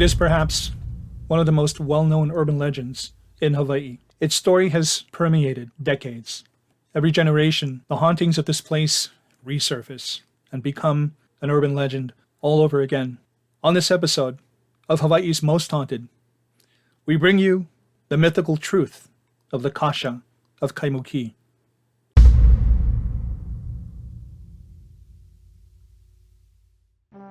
It is perhaps one of the most well-known urban legends in Hawaii. Its story has permeated decades. Every generation, the hauntings of this place resurface and become an urban legend all over again. On this episode of Hawaii's Most Haunted, we bring you the mythical truth of the Kasha of Kaimuki.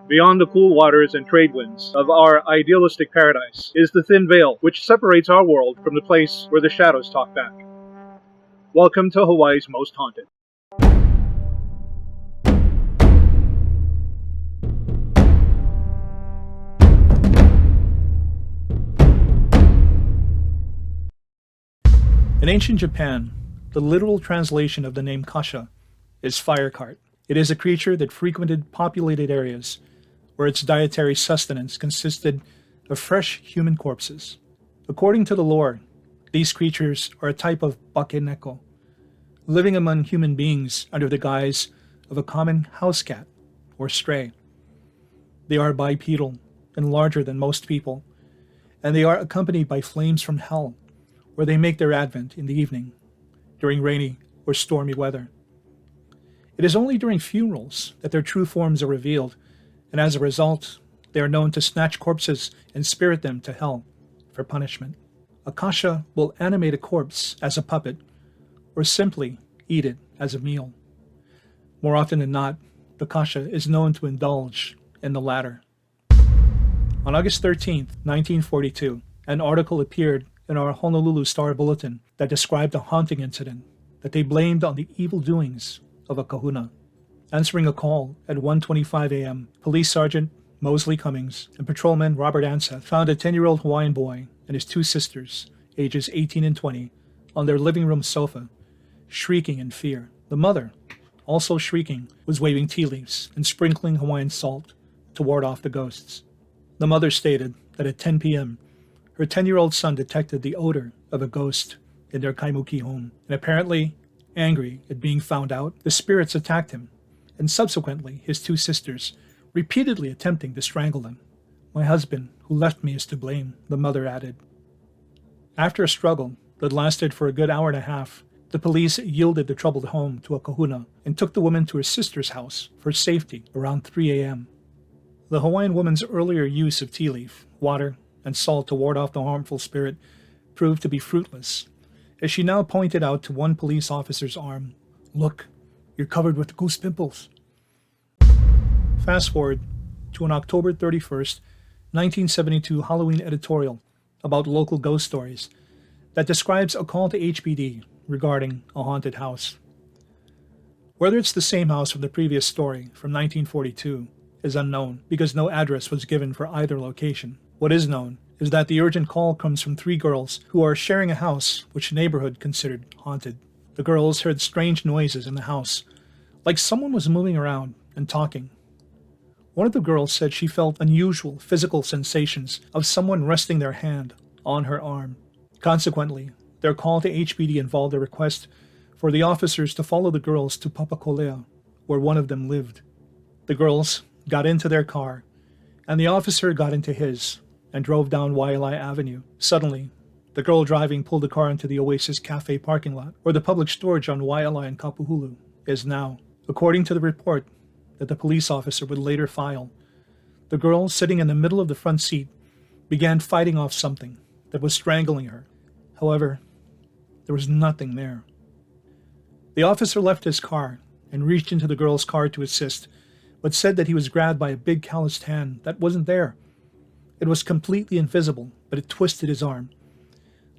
Beyond the cool waters and trade winds of our idealistic paradise is the thin veil which separates our world from the place where the shadows talk back. Welcome to Hawaii's Most Haunted. In ancient Japan, the literal translation of the name Kasha is fire cart. It is a creature that frequented populated areas where its dietary sustenance consisted of fresh human corpses. According to the lore, these creatures are a type of bake-neko, living among human beings under the guise of a common house cat or stray. They are bipedal and larger than most people, and they are accompanied by flames from hell, where they make their advent in the evening, during rainy or stormy weather. It is only during funerals that their true forms are revealed, and as a result, they are known to snatch corpses and spirit them to hell for punishment. A kasha will animate a corpse as a puppet, or simply eat it as a meal. More often than not, the kasha is known to indulge in the latter. On August 13, 1942, an article appeared in our Honolulu Star-Bulletin that described a haunting incident that they blamed on the evil doings of a kahuna. Answering a call at 1:25 a.m., Police Sergeant Moseley Cummins and Patrolman Robert Anseth found a 10-year-old Hawaiian boy and his two sisters, ages 18 and 20, on their living room sofa, shrieking in fear. The mother, also shrieking, was waving tea leaves and sprinkling Hawaiian salt to ward off the ghosts. The mother stated that at 10 p.m., her 10-year-old son detected the odor of a ghost in their Kaimuki home, and apparently angry at being found out, the spirits attacked him, and subsequently his two sisters, repeatedly attempting to strangle them. "My husband, who left me, is to blame," the mother added. After a struggle that lasted for a good hour and a half, the police yielded the troubled home to a kahuna and took the woman to her sister's house for safety around 3 a.m. The Hawaiian woman's earlier use of tea leaf, water, and salt to ward off the harmful spirit proved to be fruitless, as she now pointed out to one police officer's arm, "Look, you're covered with goose pimples." Fast forward to an October 31st, 1972 Halloween editorial about local ghost stories that describes a call to HPD regarding a haunted house. Whether it's the same house from the previous story from 1942 is unknown because no address was given for either location. What is known is that the urgent call comes from three girls who are sharing a house which the neighborhood considered haunted. The girls heard strange noises in the house, like someone was moving around and talking. One of the girls said she felt unusual physical sensations of someone resting their hand on her arm. Consequently, their call to HPD involved a request for the officers to follow the girls to Papakolea, where one of them lived. The girls got into their car, and the officer got into his and drove down Waialae Avenue. Suddenly, the girl driving pulled the car into the Oasis Cafe parking lot, where the public storage on Waialae and Kapuhulu is now. According to the report that the police officer would later file, the girl sitting in the middle of the front seat began fighting off something that was strangling her. However, there was nothing there. The officer left his car and reached into the girl's car to assist, but said that he was grabbed by a big calloused hand that wasn't there. It was completely invisible, but it twisted his arm.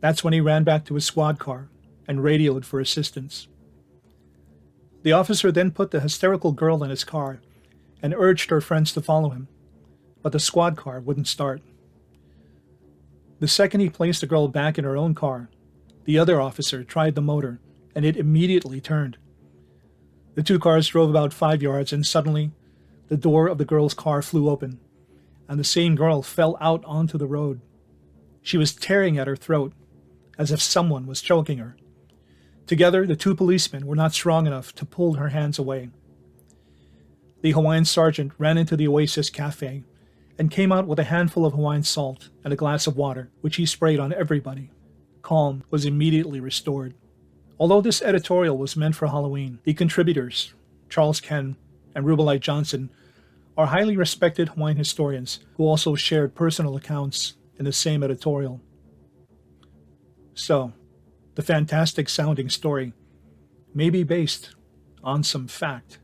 That's when he ran back to his squad car and radioed for assistance. The officer then put the hysterical girl in his car and urged her friends to follow him, but the squad car wouldn't start. The second he placed the girl back in her own car, the other officer tried the motor, and it immediately turned. The two cars drove about 5 yards, and suddenly, the door of the girl's car flew open, and the same girl fell out onto the road. She was tearing at her throat, as if someone was choking her. Together, the two policemen were not strong enough to pull her hands away. The Hawaiian sergeant ran into the Oasis Cafe and came out with a handful of Hawaiian salt and a glass of water, which he sprayed on everybody. Calm was immediately restored. Although this editorial was meant for Halloween, the contributors, Charles Ken and Rubelite Johnson, are highly respected Hawaiian historians who also shared personal accounts in the same editorial. So, the fantastic sounding story may be based on some fact.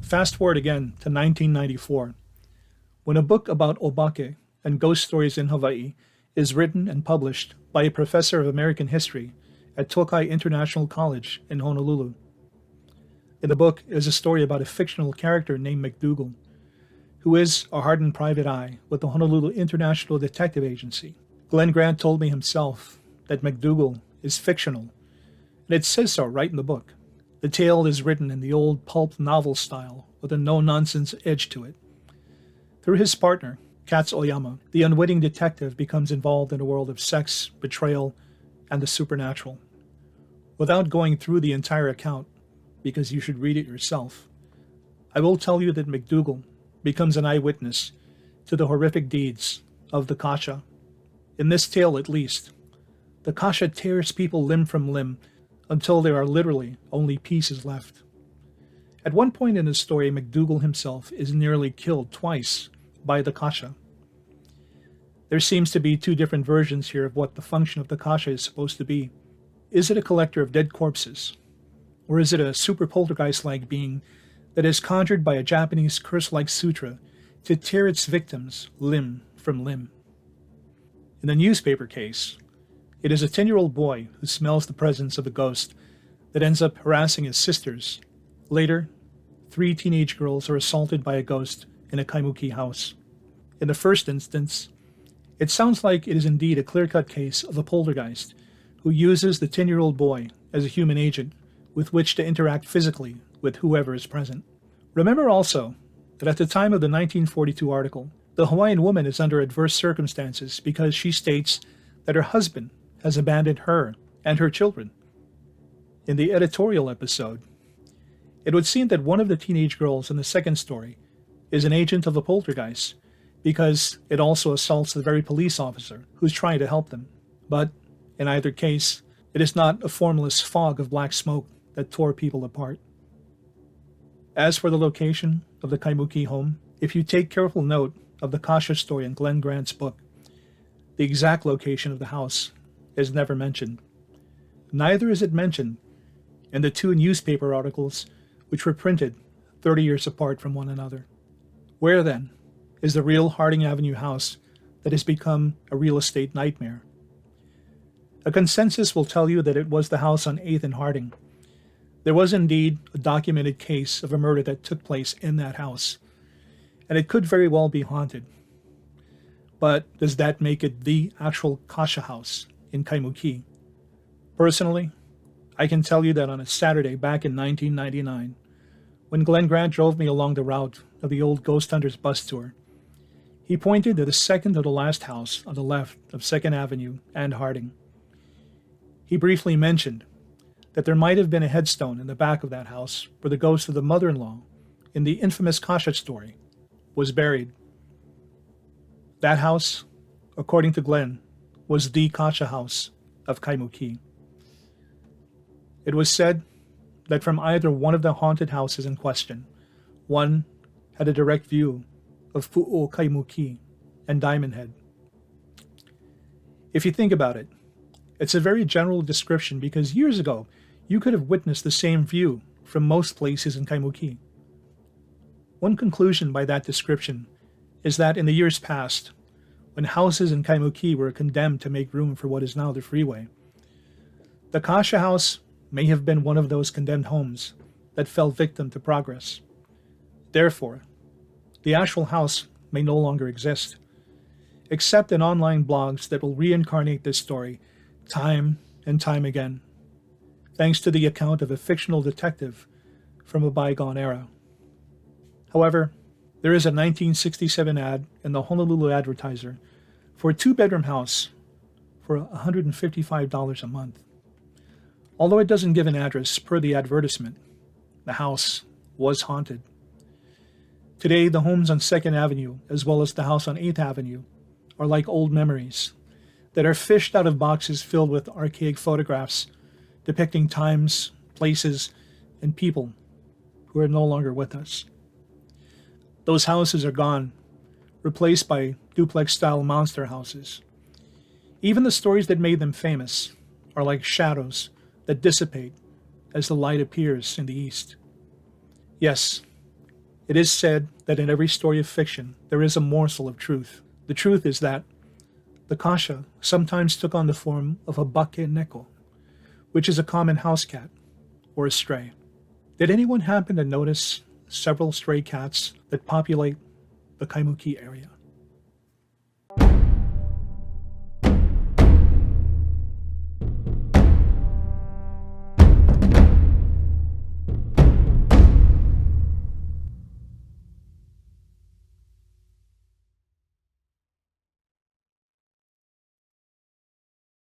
Fast forward again to 1994, when a book about obake and ghost stories in Hawaii is written and published by a professor of American history at Tokai International College in Honolulu. In the book is a story about a fictional character named McDougal, who is a hardened private eye with the Honolulu International Detective Agency. Glenn Grant told me himself that McDougal is fictional, and it says so right in the book. The tale is written in the old pulp novel style with a no-nonsense edge to it. Through his partner, Katz Oyama, the unwitting detective becomes involved in a world of sex, betrayal, and the supernatural. Without going through the entire account, because you should read it yourself, I will tell you that McDougal becomes an eyewitness to the horrific deeds of the Kasha. In this tale, at least, the Kasha tears people limb from limb until there are literally only pieces left. At one point in the story, McDougal himself is nearly killed twice by the Kasha. There seems to be two different versions here of what the function of the Kasha is supposed to be. Is it a collector of dead corpses? Or is it a super poltergeist-like being that is conjured by a Japanese curse-like sutra to tear its victims limb from limb? In the newspaper case, it is a 10-year-old boy who smells the presence of a ghost that ends up harassing his sisters. Later, 3 teenage girls are assaulted by a ghost in a Kaimuki house. In the first instance, it sounds like it is indeed a clear-cut case of a poltergeist who uses the 10-year-old boy as a human agent with which to interact physically with whoever is present. Remember also that at the time of the 1942 article, the Hawaiian woman is under adverse circumstances because she states that her husband has abandoned her and her children. In the editorial episode, it would seem that one of the teenage girls in the second story is an agent of the poltergeist because it also assaults the very police officer who's trying to help them. But in either case, it is not a formless fog of black smoke that tore people apart. As for the location of the Kaimuki home, if you take careful note of the Kasha story in Glenn Grant's book, the exact location of the house is never mentioned. Neither is it mentioned in the 2 newspaper articles which were printed 30 years apart from one another. Where, then, is the real Harding Avenue house that has become a real estate nightmare? A consensus will tell you that it was the house on 8th and Harding. There was indeed a documented case of a murder that took place in that house, and it could very well be haunted. But does that make it the actual Kasha house in Kaimuki? Personally, I can tell you that on a Saturday back in 1999, when Glenn Grant drove me along the route of the old Ghost Hunters bus tour, he pointed to the second to the last house on the left of 2nd Avenue and Harding. He briefly mentioned that there might have been a headstone in the back of that house where the ghost of the mother-in-law in the infamous Kasha story was buried. That house, according to Glenn, was the Kasha house of Kaimuki. It was said that from either one of the haunted houses in question, one had a direct view of Pu'o Kaimuki and Diamond Head. If you think about it, it's a very general description because years ago, you could have witnessed the same view from most places in Kaimuki. One conclusion by that description is that in the years past, when houses in Kaimuki were condemned to make room for what is now the freeway, the Kasha house may have been one of those condemned homes that fell victim to progress. Therefore, the actual house may no longer exist, except in online blogs that will reincarnate this story time and time again, thanks to the account of a fictional detective from a bygone era. However, there is a 1967 ad in the Honolulu Advertiser for a 2-bedroom house for $155 a month. Although it doesn't give an address per the advertisement, the house was haunted. Today, the homes on 2nd Avenue, as well as the house on 8th Avenue, are like old memories that are fished out of boxes filled with archaic photographs depicting times, places, and people who are no longer with us. Those houses are gone, replaced by duplex-style monster houses. Even the stories that made them famous are like shadows that dissipate as the light appears in the east. Yes, it is said that in every story of fiction there is a morsel of truth. The truth is that the Kasha sometimes took on the form of a bake-neko, which is a common house cat or a stray. Did anyone happen to notice several stray cats that populate the Kaimuki area?